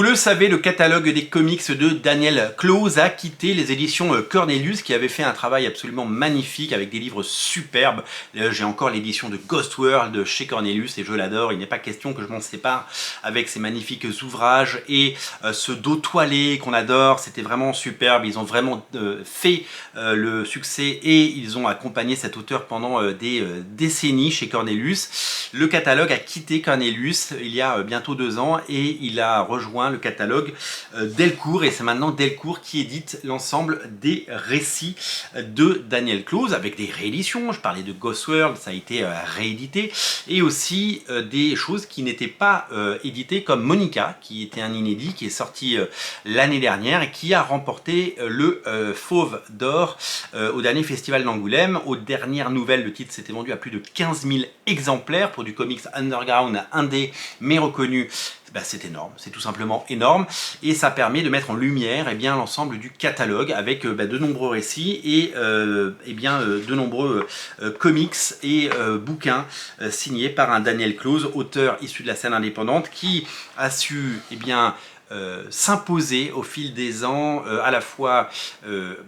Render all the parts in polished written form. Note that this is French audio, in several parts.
le savez, le catalogue des comics de Daniel Clowes a quitté les éditions Cornelius qui avaient fait un travail absolument magnifique avec des livres superbes. J'ai encore l'édition de Ghost World chez Cornelius et je l'adore. Il n'est pas question que je m'en sépare avec ces magnifiques ouvrages et ce dos toilé qu'on adore. C'était vraiment superbe. Ils ont vraiment fait le succès et ils ont accompagné cet auteur pendant des décennies chez Cornelius. Le catalogue a quitté Cornelius il y a bientôt 2 ans et il a rejoint le catalogue Delcourt et c'est maintenant Delcourt qui édite l'ensemble des récits de Daniel Clowes avec des rééditions. Je parlais de Ghost World, ça a été réédité et aussi des choses qui n'étaient pas éditées comme Monica qui était un inédit qui est sorti l'année dernière et qui a remporté le Fauve d'Or au dernier festival d'Angoulême. Aux dernières nouvelles, le titre s'était vendu à plus de 15 000 exemplaires pour du comics underground indé mais reconnu. Ben, c'est énorme, c'est tout simplement énorme et ça permet de mettre en lumière l'ensemble du catalogue avec de nombreux récits et de nombreux comics et bouquins signés par un Daniel Clowes, auteur issu de la scène indépendante qui a su s'imposer au fil des ans à la fois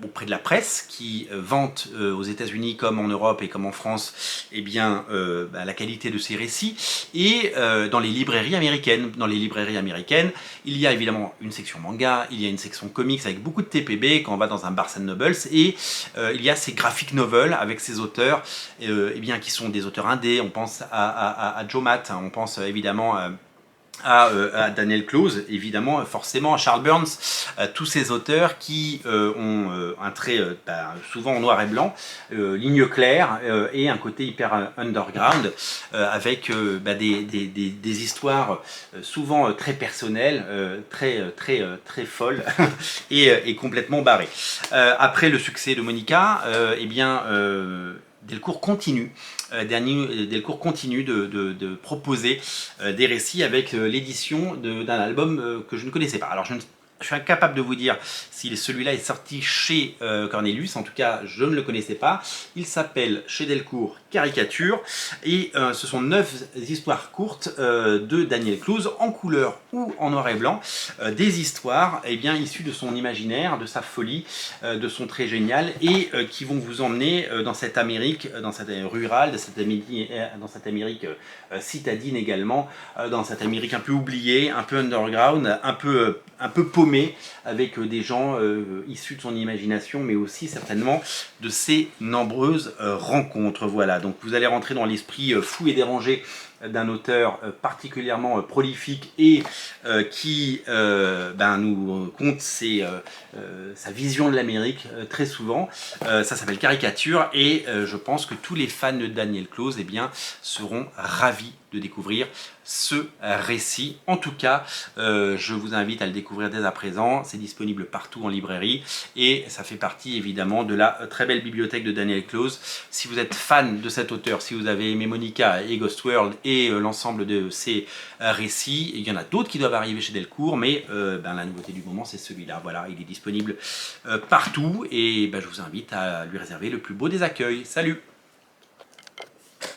auprès de la presse qui vante aux États-Unis comme en Europe et comme en France la qualité de ses récits et dans les librairies américaines. Dans les librairies américaines, il y a évidemment une section manga, il y a une section comics avec beaucoup de TPB quand on va dans un Barnes & Noble et il y a ces graphic novels avec ces auteurs qui sont des auteurs indés. On pense à Joe Matt, on pense évidemment à Daniel Clowes, évidemment, forcément à Charles Burns, tous ces auteurs qui ont un trait souvent en noir et blanc, ligne claire et un côté hyper underground avec des histoires souvent très personnelles, très folles et complètement barrées. Après le succès de Monica, Delcourt continue. Delcourt continue de proposer des récits avec l'édition d'un album que je ne connaissais pas. Alors je suis incapable de vous dire si celui-là est sorti chez Cornelius, en tout cas je ne le connaissais pas. Il s'appelle chez Delcourt Caricature et ce sont 9 histoires courtes de Daniel Clowes en couleur ou en noir et blanc, des histoires issues de son imaginaire, de sa folie, de son trait génial et qui vont vous emmener dans cette Amérique, dans cette rurale, dans cette Amérique citadine également, dans cette Amérique un peu oubliée, un peu underground, un peu paumée, avec des gens issus de son imagination, mais aussi certainement de ses nombreuses rencontres. Voilà, donc vous allez rentrer dans l'esprit fou et dérangé d'un auteur particulièrement prolifique et qui nous conte sa vision de l'Amérique très souvent. Ça s'appelle Caricature et je pense que tous les fans de Daniel Clowes seront ravis de découvrir ce récit. En tout cas, je vous invite à le découvrir dès à présent. C'est disponible partout en librairie et ça fait partie évidemment de la très belle bibliothèque de Daniel Clowes. Si vous êtes fan de cet auteur, si vous avez aimé Monica et Ghost World et l'ensemble de ces récits, il y en a d'autres qui doivent arriver chez Delcourt, mais la nouveauté du moment c'est celui-là. Voilà, il est disponible partout et je vous invite à lui réserver le plus beau des accueils. Salut!